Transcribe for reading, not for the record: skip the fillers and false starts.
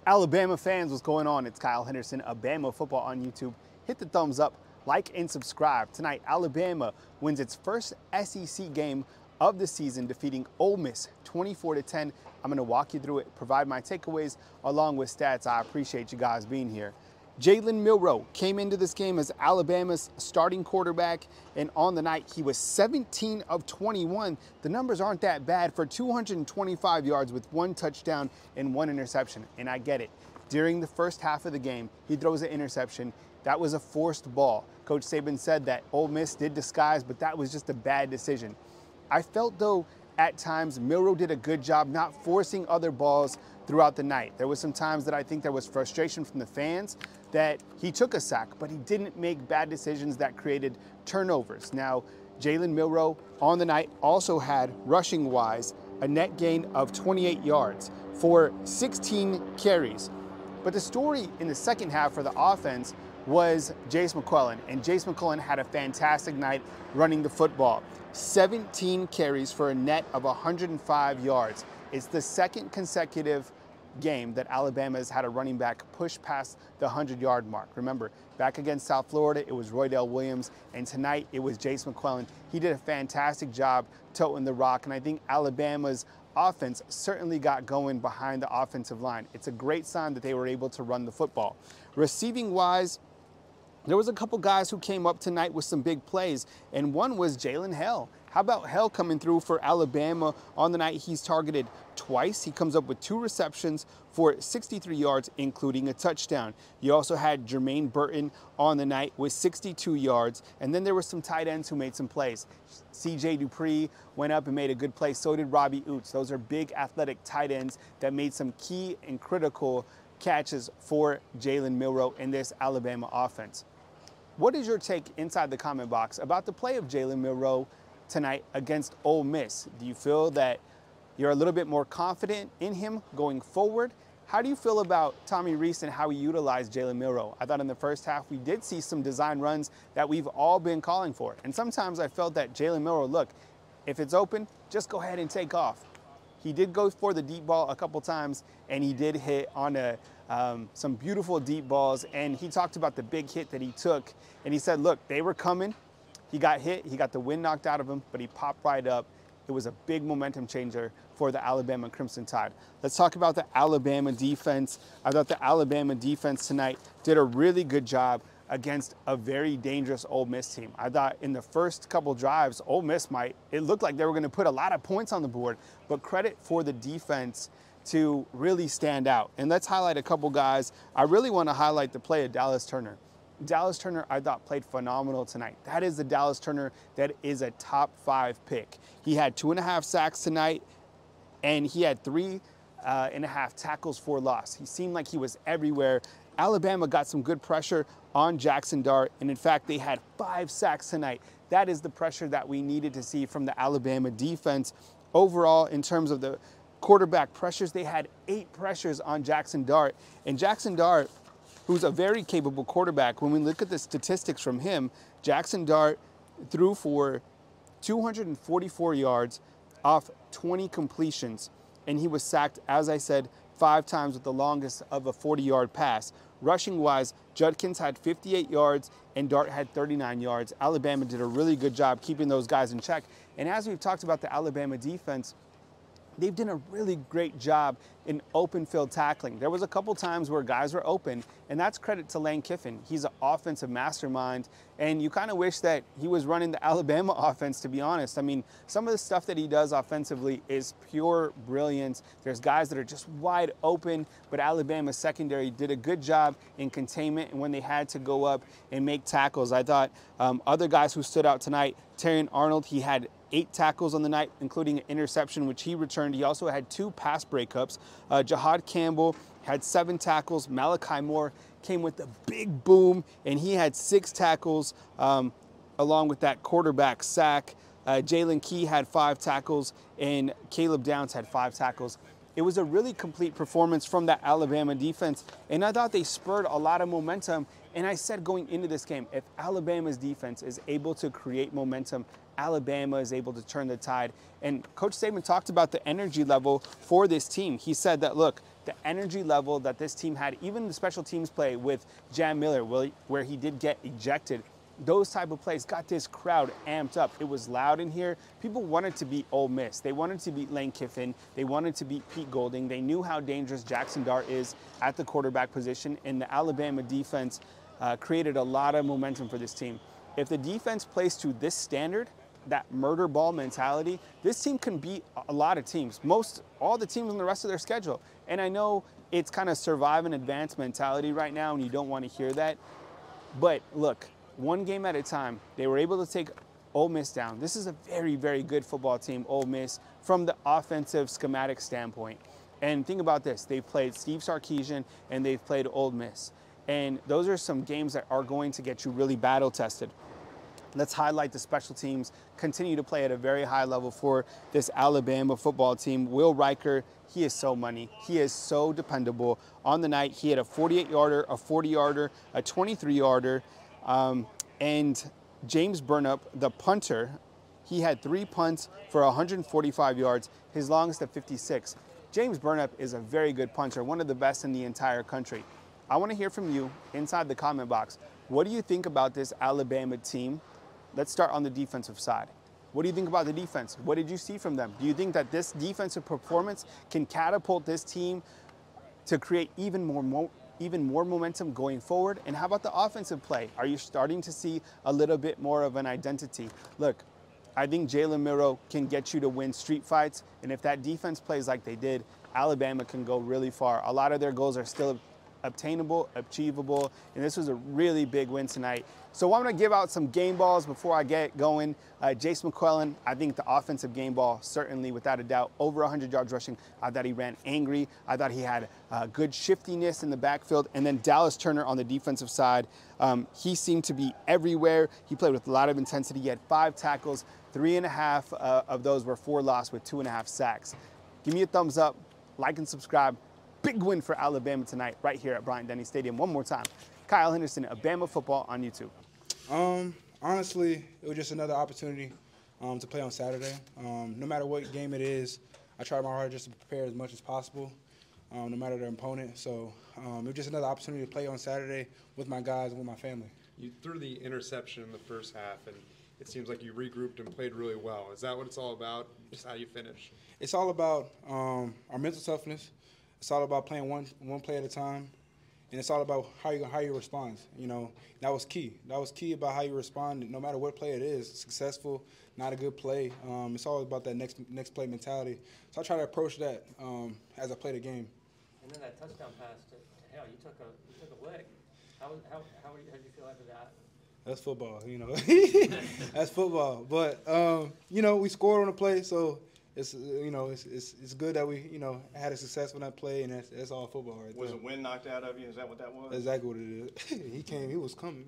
Alabama fans, what's going on? It's Kyle Henderson of BAMA Football on YouTube. Hit the thumbs up, like, and subscribe. Tonight, Alabama wins its first SEC game of the season, defeating Ole Miss 24-10. I'm going to walk you through it, provide my takeaways along with stats. I appreciate you guys being here. Jalen Milroe came into this game as Alabama's starting quarterback, and on the night, he was 17 of 21. The numbers aren't that bad for 225 yards with 1 touchdown and 1 interception, and I get it. During the first half of the game, he throws an interception. That was a forced ball. Coach Saban said that Ole Miss did disguise, but that was just a bad decision. I felt, though, at times, Milroe did a good job not forcing other balls throughout the night. There was some times that I think there was frustration from the fans that he took a sack, but he didn't make bad decisions that created turnovers. Now, Jalen Milroe on the night also had, rushing-wise, a net gain of 28 yards for 16 carries. But the story in the second half for the offense was Jace McClellan, and Jace McClellan had a fantastic night running the football. 17 carries for a net of 105 yards. It's the second consecutive game that Alabama has had a running back push past the 100-yard mark. Remember, back against South Florida, it was Roydell Williams, and tonight it was Jace McClellan. He did a fantastic job toting the rock, and I think Alabama's offense certainly got going behind the offensive line. It's a great sign that they were able to run the football. Receiving-wise, there was a couple guys who came up tonight with some big plays, and one was Jalen Hell. How about Hell coming through for Alabama on the night? He's targeted twice. He comes up with 2 receptions for 63 yards, including a touchdown. You also had Jermaine Burton on the night with 62 yards, and then there were some tight ends who made some plays. C.J. Dupree went up and made a good play. So did Robbie Oots. Those are big athletic tight ends that made some key and critical catches for Jalen Milroe in this Alabama offense. What is your take inside the comment box about the play of Jalen Milroe tonight against Ole Miss? Do you feel that you're a little bit more confident in him going forward? How do you feel about Tommy Rees and how he utilized Jalen Milroe? I thought in the first half we did see some design runs that we've all been calling for. And sometimes I felt that Jalen Milroe, look, if it's open, just go ahead and take off. He did go for the deep ball a couple times, and he did hit on some beautiful deep balls, and he talked about the big hit that he took, and he said, look, they were coming. He got hit, he got the wind knocked out of him, but he popped right up. It was a big momentum changer for the Alabama Crimson Tide. Let's talk about the Alabama defense. I thought the Alabama defense tonight did a really good job against a very dangerous Ole Miss team. I thought in the first couple drives, Ole Miss it looked like they were going to put a lot of points on the board, but credit for the defense to really stand out. And let's highlight a couple guys. I really want to highlight the play of Dallas Turner. Dallas Turner, I thought, played phenomenal tonight. That is the Dallas Turner that is a top 5 pick. He had 2.5 sacks tonight, and he had 3.5 tackles for loss. He seemed like he was everywhere. Alabama got some good pressure on Jackson Dart, and in fact, they had 5 sacks tonight. That is the pressure that we needed to see from the Alabama defense. Overall, in terms of the quarterback pressures, they had 8 pressures on Jackson Dart, and Jackson Dart, who's a very capable quarterback, when we look at the statistics from him, Jackson Dart threw for 244 yards off 20 completions, and he was sacked, as I said, 5 times with the longest of a 40-yard pass. Rushing-wise, Judkins had 58 yards and Dart had 39 yards. Alabama did a really good job keeping those guys in check. And as we've talked about the Alabama defense, they've done a really great job in open field tackling. There was a couple times where guys were open, and that's credit to Lane Kiffin. He's an offensive mastermind, and you kind of wish that he was running the Alabama offense, to be honest. I mean, some of the stuff that he does offensively is pure brilliance. There's guys that are just wide open, but Alabama's secondary did a good job in containment and when they had to go up and make tackles. I thought other guys who stood out tonight, Terrion Arnold, he had 8 tackles on the night, including an interception, which he returned. He also had 2 pass breakups. Jahad Campbell had 7 tackles. Malachi Moore came with a big boom, and he had 6 tackles along with that quarterback sack. Jalen Key had 5 tackles, and Caleb Downs had 5 tackles. It was a really complete performance from that Alabama defense, and I thought they spurred a lot of momentum. And I said going into this game, if Alabama's defense is able to create momentum, Alabama is able to turn the tide. And Coach Saban talked about the energy level for this team. He said that, look, the energy level that this team had, even the special teams play with Jam Miller, where he did get ejected, those type of plays got this crowd amped up. It was loud in here. People wanted to beat Ole Miss. They wanted to beat Lane Kiffin. They wanted to beat Pete Golding. They knew how dangerous Jackson Dart is at the quarterback position, and the Alabama defense created a lot of momentum for this team. If the defense plays to this standard, that murder ball mentality, this team can beat a lot of teams, all the teams on the rest of their schedule. And I know it's kind of survive and advance mentality right now, and you don't want to hear that. But look, one game at a time, they were able to take Ole Miss down. This is a very, very good football team, Ole Miss, from the offensive schematic standpoint. And think about this, they've played Steve Sarkisian and they've played Ole Miss. And those are some games that are going to get you really battle tested. Let's highlight the special teams, continue to play at a very high level for this Alabama football team. Will Riker, he is so money. He is so dependable. On the night, he had a 48-yarder, a 40-yarder, a 23-yarder, and James Burnup, the punter, he had 3 punts for 145 yards, his longest at 56. James Burnup is a very good punter, one of the best in the entire country. I want to hear from you inside the comment box. What do you think about this Alabama team? Let's start on the defensive side. What do you think about the defense? What did you see from them? Do you think that this defensive performance can catapult this team to create even more momentum going forward? And how about the offensive play? Are you starting to see a little bit more of an identity? Look, I think Jalen Milroe can get you to win street fights. And if that defense plays like they did, Alabama can go really far. A lot of their goals are still obtainable, achievable, and this was a really big win tonight. So I'm going to give out some game balls before I get going. Jace McClellan, I think the offensive game ball, certainly without a doubt, over 100 yards rushing. I thought he ran angry. I thought he had good shiftiness in the backfield. And then Dallas Turner on the defensive side, he seemed to be everywhere. He played with a lot of intensity. He had 5 tackles, 3.5 of those were for loss with 2.5 sacks. Give me a thumbs up, like and subscribe. Big win for Alabama tonight, right here at Bryant-Denny Stadium. One more time, Kyle Henderson, of BAMA Football on YouTube. Honestly, it was just another opportunity to play on Saturday. No matter what game it is, I try my hardest just to prepare as much as possible, no matter the opponent. So it was just another opportunity to play on Saturday with my guys and with my family. You threw the interception in the first half, and it seems like you regrouped and played really well. Is that what it's all about, just how you finish? It's all about our mental toughness. It's all about playing one play at a time, and it's all about how you respond. You know, that was key. That was key about how you respond, no matter what play it is, successful, not a good play. It's all about that next play mentality. So I try to approach that as I play the game. And then that touchdown pass to Hale, you took a lick. How did you feel after that? That's football, you know. That's football. But you know, we scored on the play, so. It's it's good that we had a success on that play, and that's all football right there. Was a wind knocked out of you? Is that what that was? Exactly what it is. He was coming.